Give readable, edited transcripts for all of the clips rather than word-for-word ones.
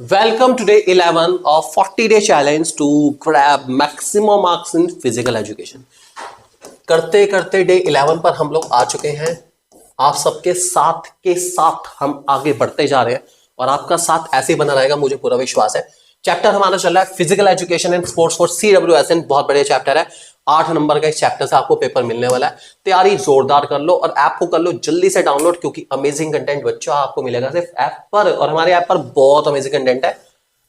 Welcome to day 11 of 40-day challenge to grab maximum marks in physical education. करते करते day 11 पर हम लोग आ चुके हैं। आप सबके साथ के साथ हम आगे बढ़ते जा रहे हैं और आपका साथ ऐसे ही बना रहेगा, मुझे पूरा विश्वास है। चैप्टर हमारा चल रहा है physical education and sports for CWSN। बहुत बढ़िया चैप्टर है। 8 नंबर का इस चैप्टर से आपको पेपर मिलने वाला है। तैयारी जोरदार कर लो और ऐप को कर लो जल्दी से डाउनलोड, क्योंकि अमेजिंग कंटेंट बच्चों आपको मिलेगा सिर्फ ऐप पर, और हमारे ऐप पर बहुत अमेजिंग कंटेंट है।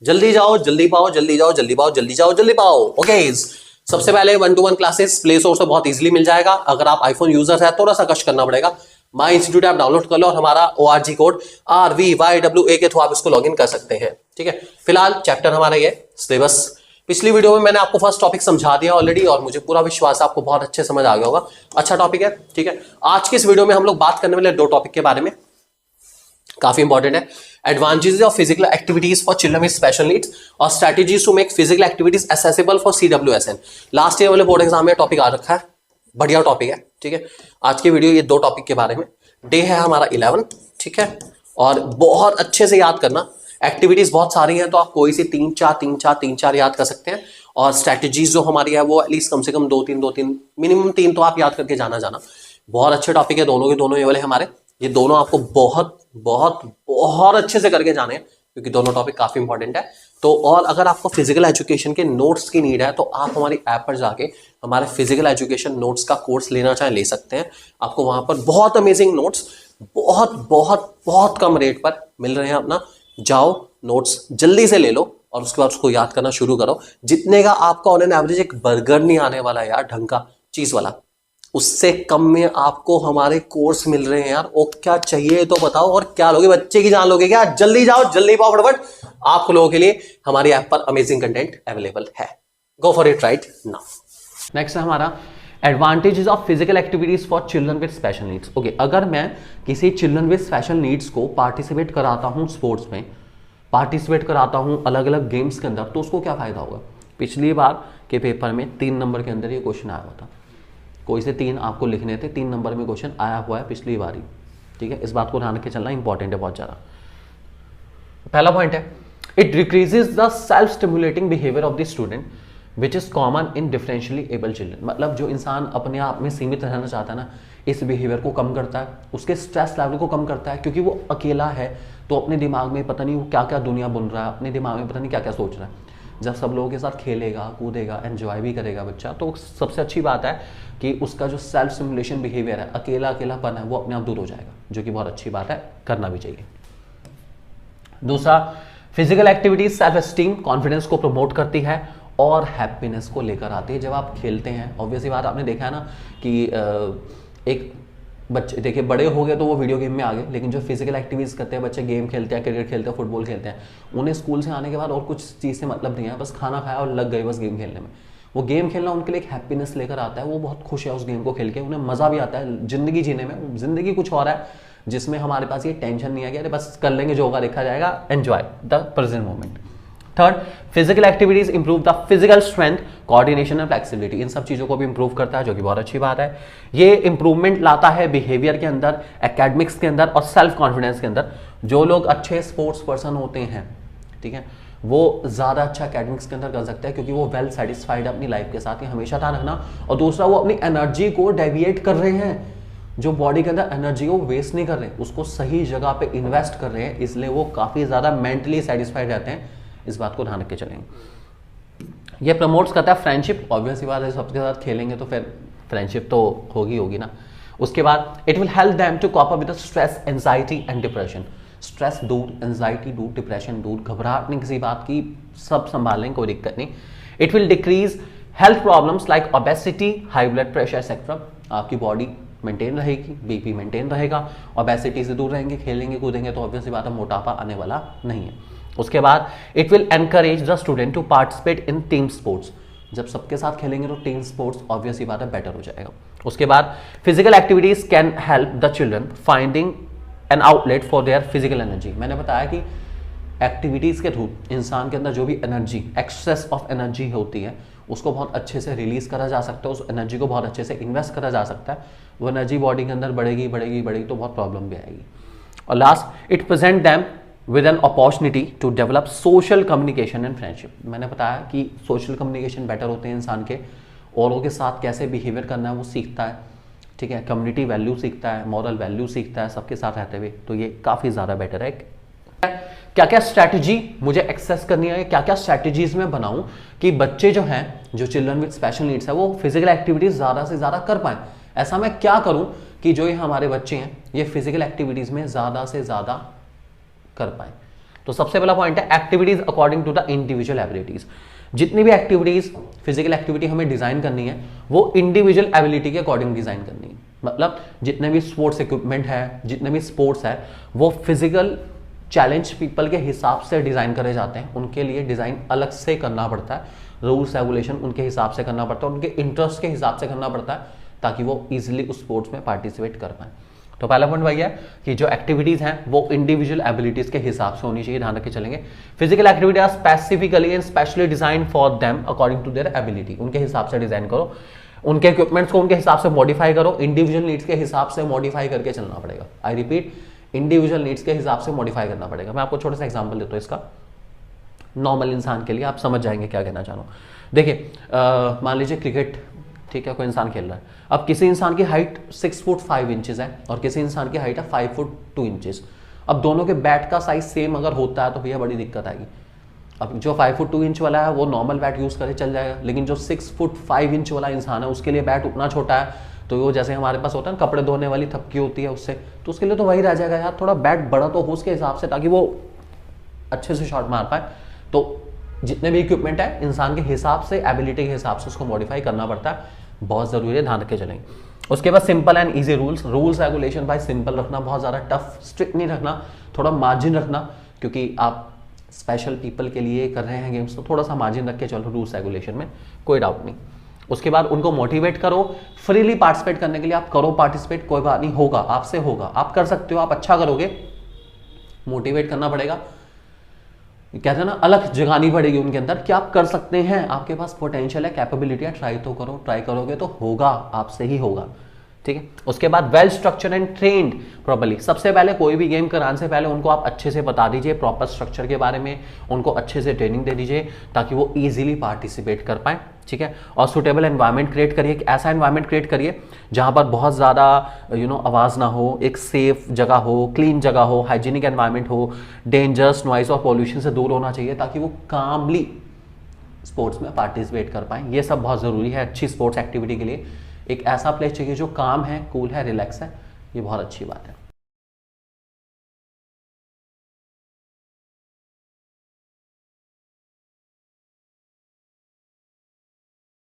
जल्दी जाओ, जल्दी पाओ, जल्दी जाओ, जल्दी पाओ, जल्दी जाओ, जल्दी पाओ। ओके, सबसे पहले 1-to-1 क्लासेस प्ले स्टोर से बहुत इजीली मिल जाएगा। अगर आप आईफोन यूजर है थोड़ा सा कष्ट करना पड़ेगा। माई इंस्टीट्यूट ऐप डाउनलोड कर लो और हमारा ORG कोड RVYWA के थ्रू आप इसको लॉगिन कर सकते हैं। ठीक है, फिलहाल चैप्टर हमारा ये सिलेबस। पिछली वीडियो में मैंने आपको फर्स्ट टॉपिक समझा दिया ऑलरेडी और मुझे पूरा विश्वास है आपको बहुत अच्छे समझ आ गया होगा। अच्छा टॉपिक है। ठीक है, आज की इस वीडियो में हम लोग बात करने वाले 2 टॉपिक के बारे में, काफी इंपॉर्टेंट है। Advantages of physical activities for children with special needs और strategies to make physical activities accessible for CWSN। Last year वाले बोर्ड एग्जाम में टॉपिक आ रखा है, बढ़िया टॉपिक है। ठीक है, आज की वीडियो ये 2 टॉपिक के बारे में। डे है हमारा 11। ठीक है, और बहुत अच्छे से याद करना। एक्टिविटीज बहुत सारी हैं तो आप कोई सी 3-4 याद कर सकते हैं, और स्ट्रेटजीज जो हमारी है वो एटलीस्ट कम से कम 2-3 मिनिमम 3 तो आप याद करके जाना। बहुत अच्छे टॉपिक है दोनों के दोनों। ये वाले हमारे ये दोनों आपको बहुत बहुत बहुत अच्छे से करके जाने हैं, क्योंकि दोनों टॉपिक काफी इंपॉर्टेंट है। तो और अगर आपको फिजिकल एजुकेशन के नोट्स की नीड है तो आप हमारी ऐप पर जाके हमारे फिजिकल एजुकेशन नोट्स का कोर्स लेना चाहे ले सकते हैं। आपको वहां पर बहुत अमेजिंग नोट्स बहुत बहुत बहुत कम रेट पर मिल रहे हैं। अपना जाओ, नोट्स जल्दी से ले लो और उसके बाद उसको याद करना शुरू करो। जितने का आपका ऑन एन एवरेज एक बर्गर नहीं आने वाला यार, ढंग का चीज वाला, उससे कम में आपको हमारे कोर्स मिल रहे हैं यार। और क्या चाहिए तो बताओ, और क्या लोगे? बच्चे की जान लोगे क्या? जल्दी जाओ, जल्दी पाओ फटाफट। आप लोगों के लिए हमारी ऐप पर अमेजिंग कंटेंट अवेलेबल है। Go for it right now. Next है हमारा advantages of physical activities for children with special needs. Okay, अगर मैं किसी चिल्ड्रन विद स्पेशल नीड्स को पार्टिसिपेट कराता हूं स्पोर्ट्स में, पार्टिसिपेट कराता हूं अलग अलग गेम्स के अंदर, तो उसको क्या फायदा होगा? पिछली बार के पेपर में 3 नंबर के अंदर ये क्वेश्चन आया हुआ था। कोई से 3 आपको लिखने थे, 3 नंबर में क्वेश्चन आया हुआ है पिछली बार ही। ठीक है, इस बात को ध्यान रख के चलना इंपॉर्टेंट है बहुत ज्यादा। पहला पॉइंट है, it decreases the self stimulating behaviour of the student which is common in differentially able children. मतलब जो इंसान अपने आप में सीमित रहना चाहता है ना, इस बिहेवियर को कम करता है, उसके स्ट्रेस लेवल को कम करता है, क्योंकि वो अकेला है तो अपने दिमाग में पता नहीं वो क्या क्या दुनिया बुन रहा है, अपने दिमाग में पता नहीं क्या क्या सोच रहा है। जब सब लोगों के साथ खेलेगा, कूदेगा, एंजॉय भी करेगा बच्चा, तो सबसे अच्छी बात है कि उसका जो सेल्फ स्टिमुलेशन बिहेवियर है, अकेलापन है, वो अपने आप दूर हो जाएगा, जो कि बहुत अच्छी बात है, करना भी चाहिए। दूसरा, physical activities self esteem, confidence को प्रमोट करती है और हैप्पीनेस को लेकर आती है। जब आप खेलते हैं, ऑब्वियसली बात आपने देखा है ना कि एक बच्चे देखिए बड़े हो गए तो वो वीडियो गेम में आ गए, लेकिन जो फिजिकल एक्टिविटीज करते हैं बच्चे, गेम खेलते हैं, क्रिकेट खेलते हैं, फुटबॉल खेलते हैं, उन्हें स्कूल से आने के बाद और कुछ चीज़ से मतलब नहीं है, बस खाना खाया और लग गए बस गेम खेलने में। वो गेम खेलना उनके लिए एक हैप्पीनेस लेकर आता है, वो बहुत खुश है उस गेम को खेल के, उन्हें मज़ा भी आता है जिंदगी जीने में। जिंदगी कुछ और है जिसमें हमारे पास ये टेंशन नहीं है कि अरे बस कर लेंगे, जो होगा देखा जाएगा, enjoy the present moment. Third, physical activities improve the physical strength, coordination and flexibility. इन सब चीजों को भी इंप्रूव करता है, जो कि बहुत अच्छी बात है। ये इंप्रूवमेंट लाता है बिहेवियर के अंदर, एकेडमिक्स के अंदर और सेल्फ कॉन्फिडेंस के अंदर। जो लोग अच्छे स्पोर्ट्स पर्सन होते हैं, ठीक है, वो ज्यादा अच्छा एकेडमिक्स के अंदर कर सकते हैं, क्योंकि वो वेल सेटिस्फाइड है अपनी लाइफ के साथ, ये हमेशा ध्यान रखना। और दूसरा, वो अपनी एनर्जी को डेविएट कर रहे हैं, जो बॉडी के अंदर एनर्जी को वेस्ट नहीं कर रहे, उसको सही जगह पे इन्वेस्ट कर रहे हैं, इसलिए वो काफी ज्यादा मेंटली सेटिस्फाइड रहते हैं। इस बात को ध्यान रख के चलेंगे। ये प्रमोट्स करता है फ्रेंडशिप, ऑब्वियसली बात है, सबके साथ खेलेंगे तो फिर फ्रेंडशिप तो होगी ना। उसके बाद it will help them to cope up with stress, anxiety and depression. Stress दूर, एंजाइटी दूर, डिप्रेशन दूर, घबराहट नहीं किसी बात की, सब संभाल लेंगे, कोई दिक्कत नहीं। It will decrease health problems like obesity, high blood pressure etcetera. आपकी बॉडी मेंटेन रहेगी, बीपी मेंटेन रहेगा, ओबेसिटी से दूर रहेंगे, खेलेंगे कूदेंगे तो ऑब्वियसली बात है मोटापा आने वाला नहीं है। उसके बाद it will encourage the student to participate in team sports. जब सबके साथ खेलेंगे तो टीम स्पोर्ट्स ऑब्वियसली बात है बेटर हो जाएगा। उसके बाद physical activities can help the children finding an outlet for their physical energy. मैंने बताया कि एक्टिविटीज के थ्रू इंसान के अंदर जो भी एनर्जी, एक्सेस ऑफ एनर्जी होती है, उसको बहुत अच्छे से रिलीज करा जा सकता है, उस एनर्जी को बहुत अच्छे से इन्वेस्ट करा जा सकता है। वो एनर्जी बॉडी के अंदर बढ़ेगी तो बहुत प्रॉब्लम भी आएगी। और last, it present them with an opportunity to develop social communication and friendship. मैंने बताया कि सोशल कम्युनिकेशन बेटर होते हैं इंसान के, औरों के साथ कैसे बिहेवियर करना है वो सीखता है, ठीक है, कम्युनिटी वैल्यू सीखता है, मॉरल वैल्यू सीखता है सबके साथ रहते हुए, तो ये काफ़ी ज़्यादा बेटर है। क्या क्या स्ट्रैटेजी मुझे एक्सेस करनी है, क्या क्या स्ट्रैटेजीज मैं बनाऊं कि बच्चे जो हैं, जो चिल्ड्रन विद स्पेशल नीड्स है, वो फिजिकल एक्टिविटीज ज़्यादा से ज़्यादा कर पाएं। ऐसा मैं क्या करूं कि जो ये हमारे बच्चे हैं ये फिजिकल एक्टिविटीज़ में ज़्यादा से ज़्यादा कर पाएं। तो सबसे पहला पॉइंट है activities according to the individual abilities. जितनी भी एक्टिविटीज़, फिजिकल एक्टिविटी हमें डिज़ाइन करनी है वो इंडिविजुअल एबिलिटी के अकॉर्डिंग डिज़ाइन करनी है। मतलब जितने भी स्पोर्ट्स इक्विपमेंट है, जितने भी स्पोर्ट्स है, वो फिजिकल चैलेंज पीपल के हिसाब से डिज़ाइन करे जाते हैं। उनके लिए डिज़ाइन अलग से करना पड़ता है, रूल्स रेगुलेशन उनके हिसाब से करना पड़ता है, उनके इंटरेस्ट के हिसाब से करना पड़ता है, ताकि वो इजीली उस स्पोर्ट्स में पार्टिसिपेट कर पाएँ। तो पहला पॉइंट वही है कि जो एक्टिविटीज़ हैं वो इंडिविजुअल एबिलिटीज़ के हिसाब से होनी चाहिए, ध्यान रख के चलेंगे। Physical activity are specifically and specially design for them according to their ability. उनके हिसाब से डिज़ाइन करो, उनके इक्विपमेंट्स को उनके हिसाब से मॉडिफाई करो, इंडिविजुअल नीड्स के हिसाब से मॉडिफाई करके चलना पड़ेगा। आई रिपीट, इंडिविजुअल नीड्स के हिसाब से मॉडिफाई करना पड़ेगा। मैं आपको छोटा सा एग्जांपल देता हूँ इसका, नॉर्मल इंसान के लिए, आप समझ जाएंगे क्या कहना चाह रहा हूँ। देखिए, मान लीजिए क्रिकेट, ठीक है, कोई इंसान खेल रहा है। अब किसी इंसान की हाइट 6 फुट 5 इंचेस है और किसी इंसान की हाइट है 5 फुट 2 इंचेस। अब दोनों के बैट का साइज सेम अगर होता है तो भैया बड़ी दिक्कत आएगी। अब जो 5 फुट 2 इंच वाला है वो नॉर्मल बैट यूज़ करे चल जाएगा, लेकिन जो 6 फुट 5 इंच वाला इंसान है उसके लिए बैट उतना छोटा है, तो वो जैसे हमारे पास होता है ना कपड़े धोने वाली थपकी होती है उससे, तो उसके लिए तो वही रह जाएगा यार, थोड़ा बैट बड़ा तो हो उसके हिसाब से, ताकि वो अच्छे से शॉट मार पाए। तो जितने भी इक्विपमेंट है इंसान के हिसाब से, एबिलिटी के हिसाब से उसको मॉडिफाई करना पड़ता है, बहुत ज़रूरी है, ध्यान रख के चलेंगे। उसके बाद simple and easy rules regulation भाई सिंपल रखना, बहुत ज़्यादा टफ स्ट्रिक्ट नहीं रखना, थोड़ा मार्जिन रखना, क्योंकि आप स्पेशल पीपल के लिए कर रहे हैं गेम्स, तो थोड़ा सा मार्जिन रख के चलो रूल्स रेगुलेशन में, कोई डाउट नहीं। उसके बाद उनको मोटिवेट करो, फ्रीली पार्टिसिपेट करने के लिए आप करो पार्टिसिपेट, कोई बात नहीं, होगा आपसे होगा, आप कर सकते हो, आप अच्छा करोगे, मोटिवेट करना पड़ेगा, कहते हैं ना अलग जगानी पड़ेगी उनके अंदर कि आप कर सकते हैं, आपके पास पोटेंशियल है, कैपेबिलिटी है, ट्राई तो करो, ट्राई करोगे तो होगा, आपसे ही होगा, ठीक है। उसके बाद well structure and trained properly. सबसे पहले कोई भी गेम कराने से पहले उनको आप अच्छे से बता दीजिए प्रॉपर स्ट्रक्चर के बारे में, उनको अच्छे से ट्रेनिंग दे दीजिए ताकि वो इजीली पार्टिसिपेट कर पाए, ठीक है। और सुटेबल एनवायरनमेंट क्रिएट करिए, कि ऐसा एनवायरनमेंट क्रिएट करिए जहां पर बहुत ज़्यादा आवाज़ ना हो, एक सेफ जगह हो, क्लीन जगह हो, हाइजीनिक एनवायरनमेंट हो, डेंजरस नॉइज और पॉल्यूशन से दूर होना चाहिए, ताकि वो कामली स्पोर्ट्स में पार्टिसिपेट कर पाएँ। ये सब बहुत ज़रूरी है अच्छी स्पोर्ट्स एक्टिविटी के लिए। एक ऐसा प्लेस चाहिए जो काम है, कूल है, रिलैक्स है, ये बहुत अच्छी बात है।